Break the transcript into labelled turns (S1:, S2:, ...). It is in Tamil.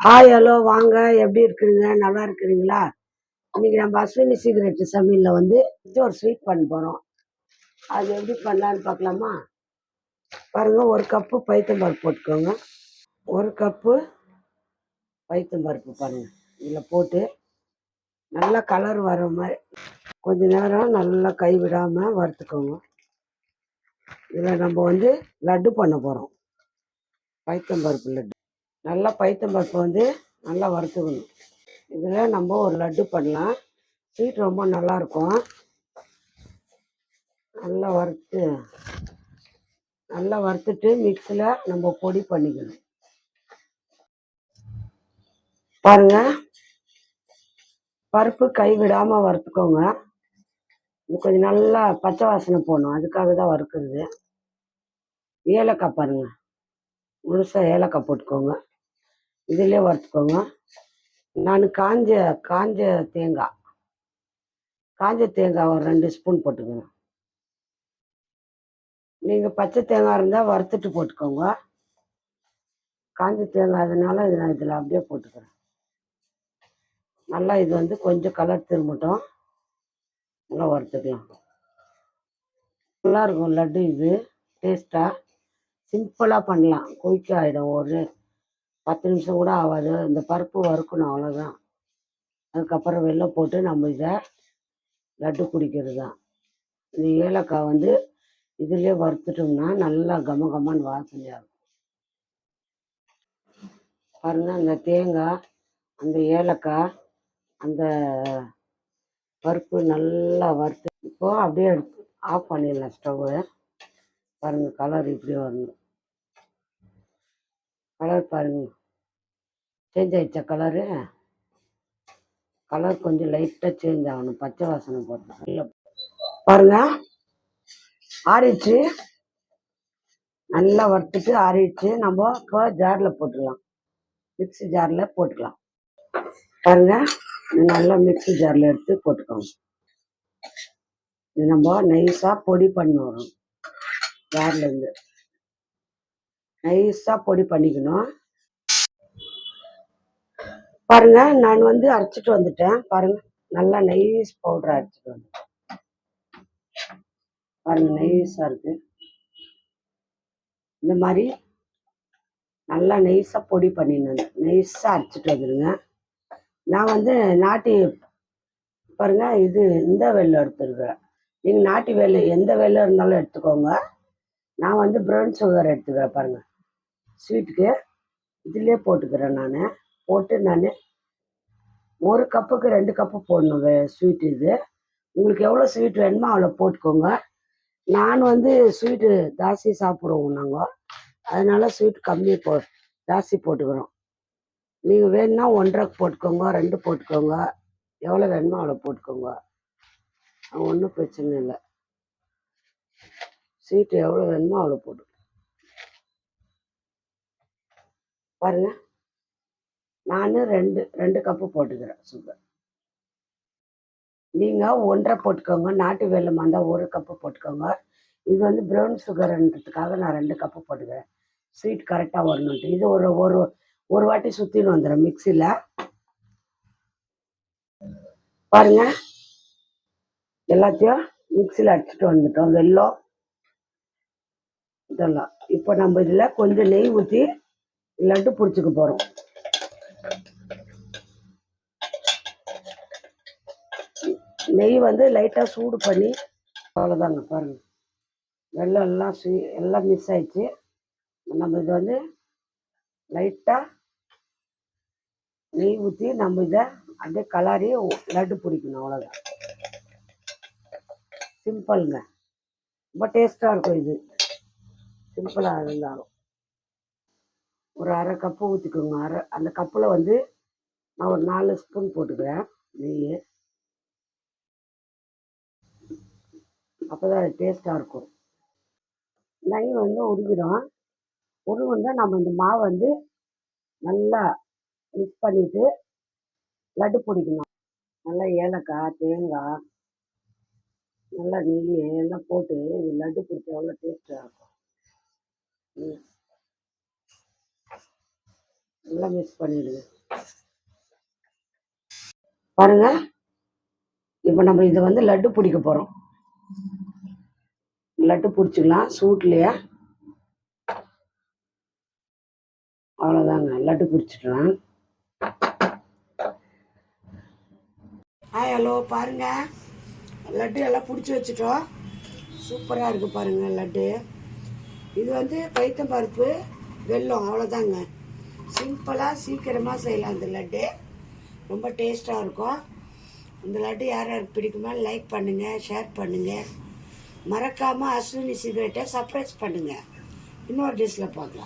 S1: ஹாய் ஹலோ வாங்க, எப்படி இருக்கிறீங்க? நல்லா இருக்கிறீங்களா? இன்னைக்கு நம்ம அஸ்வினி சீக்ரெட் சமையலில் வந்து ஒரு ஸ்வீட் பண்ண போகிறோம். அது எப்படி பண்ணலான்னு பார்க்கலாமா? பாருங்கள், ஒரு கப்பு பைத்தம்பருப்பு போட்டுக்கோங்க. ஒரு கப்பு பைத்தம்பருப்பு பாருங்கள், இதில் போட்டு நல்லா கலர் வர மாதிரி கொஞ்ச நேரம் நல்லா கைவிடாமல் வறுத்துக்கோங்க. இதில் நம்ம வந்து லட்டு பண்ண போகிறோம், பைத்தம்பருப்பு லட்டு. நல்லா பைத்தம்பருப்பு வந்து நல்லா வறுத்துக்கணும். இதில் நம்ம ஒரு லட்டு பண்ணலாம். ஸ்வீட் ரொம்ப நல்லாயிருக்கும். நல்லா வறுத்துட்டு மிக்ஸியில் நம்ம பொடி பண்ணிக்கணும். பாருங்க, பருப்பு கைவிடாமல் வறுத்துக்கோங்க. இது கொஞ்சம் நல்லா பச்சை வாசனை போகணும், அதுக்காக தான் வறுக்கிறது. ஏலக்காய் பாருங்க, முழுசாக ஏலக்காய் போட்டுக்கோங்க. இதிலே வறுத்துக்கோங்க. நான் காஞ்ச தேங்காய் ஒரு 2 ஸ்பூன் போட்டுக்கோங்க. நீங்கள் பச்சை தேங்காய் இருந்தால் வறுத்துட்டு போட்டுக்கோங்க. காஞ்ச தேங்காய் அதனால நான் இதில் அப்படியே போட்டுக்கிறேன். நல்லா இது வந்து கொஞ்சம் கலர் திரும்பட்டும், நல்லா வறுத்துக்கலாம். நல்லாயிருக்கும் லட்டு. இது டேஸ்ட்டாக சிம்பிளாக பண்ணலாம், குயிக்க ஆகிடும். ஒரு 10 நிமிஷம் கூட ஆகாது. இந்த பருப்பு வறுக்கணும், அவ்வளோதான். அதுக்கப்புறம் வெல்லம் போட்டு நம்ம இதை லட்டு பிடிக்கிறது தான். இந்த ஏலக்காய் வந்து இதிலே வறுத்துட்டோம்னா நல்லா கம கமன்னு வாசனையாக இருக்கும். பாருங்கள், அந்த தேங்காய், அந்த ஏலக்காய், அந்த பருப்பு நல்லா வறுத்து இப்போது அப்படியே எடுத்து ஆஃப் பண்ணிடலாம் ஸ்டவ்வு. பாருங்கள், கலர் இப்படி வரணும். கலர் பாருங்கள், சேஞ்ச் ஆகிடுச்சா கலர் கொஞ்சம் லைட்டாக சேஞ்ச் ஆகணும், பச்சை வாசனை போட்டோம். இல்லை பாருங்க, ஆறிடுச்சு. நல்லா வறுத்துட்டு ஆறிடுச்சு. நம்ம இப்போ ஜாரில் போட்டுக்கலாம், மிக்ஸி ஜாரில் போட்டுக்கலாம். பாருங்க, நல்லா மிக்ஸி ஜாரில் எடுத்து போட்டுக்கோங்க. இது நம்ம நைஸாக பொடி பண்ணி வரும். ஜார்லேருந்து நைஸாக பொடி பண்ணிக்கணும். பாருங்க, நான் வந்து அரைச்சிட்டு வந்துட்டேன். பாருங்க, நல்லா நைஸ் பவுடர் அரைச்சிட்டு வந்துட்டேன். பாருங்க, நைஸாக இருக்கு. இந்த மாதிரி நல்லா நைஸாக பொடி பண்ணிடணும். நைஸாக அரைச்சிட்டு வந்துடுங்க. நான் வந்து பாருங்க, இது இந்த வெல்லம் எடுத்துருக்குறேன். நீங்கள் நாட்டு வெல்லம் எந்த வெல்லம் இருந்தாலும் எடுத்துக்கோங்க. நான் வந்து ப்ரௌன் சுகர் எடுத்துக்கிறேன். பாருங்க, ஸ்வீட்டுக்கு இதிலே போட்டுக்கிறேன். நான் ஒரு கப்புக்கு 2 கப்பு போடணும் ஸ்வீட். இது உங்களுக்கு எவ்வளோ ஸ்வீட் வேணுமோ அவ்வளோ போட்டுக்கோங்க. நான் வந்து ஸ்வீட்டு ஜாஸ்தி சாப்பிடுவோம் நாங்கள், அதனால ஸ்வீட் கம்மி ஜாஸ்தி போட்டுக்கிறோம். நீங்கள் வேணும்னா 1.5 போட்டுக்கோங்க, 2 போட்டுக்கோங்க, எவ்வளோ வேணுமோ அவ்வளோ போட்டுக்கோங்க, ஒன்றும் பிரச்சனை இல்லை. ஸ்வீட்டு எவ்வளோ வேணுமோ அவ்வளோ போட்டு பாருங்க. நான் 2 கப்பு போட்டுக்கிறேன் சுகர். நீங்கள் 1.5 போட்டுக்கோங்க. நாட்டு வெல்லம் இருந்தால் 1 கப்பு போட்டுக்கோங்க. இது வந்து ப்ரௌன் சுகர்ன்றதுக்காக நான் 2 கப்பு போட்டுக்கிறேன், ஸ்வீட் கரெக்டாக வரணுன்ட்டு. இது ஒரு வாட்டி சுற்றின்னு வந்துடும் மிக்சியில். பாருங்க, எல்லாத்தையும் மிக்சியில் அடிச்சுட்டு வந்துட்டோம், வெல்லம் இதெல்லாம். இப்போ நம்ம இதில் கொஞ்சம் நெய் ஊற்றி லட்டு பிடிச்சிக்க போகிறோம். நெய் வந்து லைட்டாக சூடு பண்ணி, அவ்வளோதாங்க. பாருங்கள், வெல்லம் எல்லாம் மிக்ஸ் ஆயிடுச்சு. நம்ம இதை வந்து லைட்டாக நெய் ஊற்றி நம்ம இதை அப்படியே கலாரி லட்டு பிடிக்கணும், அவ்வளோதான். சிம்பிளுங்க, ரொம்ப டேஸ்ட்டாக இருக்கும். இது சிம்பிளாக இருந்தாலும் ஒரு 1/2 கப்பு ஊற்றிக்கோங்க. அந்த கப்பில் வந்து நான் ஒரு 4 ஸ்பூன் போட்டுக்கிறேன் நெய். அப்போ தான் அது டேஸ்ட்டாக இருக்கும். நெய் வந்து உருகுதான் நம்ம இந்த மாவை வந்து நல்லா மிக்ஸ் பண்ணிவிட்டு லட்டு பிடிக்கணும். நல்லா ஏலக்காய், தேங்காய், நல்லா நெய் எல்லாம் போட்டு இது லட்டு பிடிச்சா எவ்வளோ டேஸ்ட்டாக இருக்கும். நல்லா மிக்ஸ் பண்ணிடுங்க. பாருங்க, இப்போ நம்ம இதை வந்து லட்டு பிடிக்க போகிறோம். லட்டு பிடிச்சிக்கலாம் சூட்லையே. அவ்வளோதாங்க, லட்டு பிடிச்சிக்கலாம். ஹலோ, பாருங்க, லட்டு எல்லாம் பிடிச்சி வச்சுட்டோம். சூப்பராக இருக்குது பாருங்க லட்டு. இது வந்து பைத்தம் பருப்பு வெல்லம், அவ்வளோதாங்க. சிம்பிளாக சீக்கிரமாக செய்யலாம். அந்த லட்டு ரொம்ப டேஸ்ட்டாக இருக்கும். இந்த லட்டு யார் யாருக்கு பிடிக்குமோ லைக் பண்ணுங்கள், ஷேர் பண்ணுங்கள். மறக்காமல் அஸ்வினி சீக்ரெட்டை சப்ஸ்கிரைப் பண்ணுங்கள். இன்னொரு டிஷ்ஷில் பார்க்கலாம்.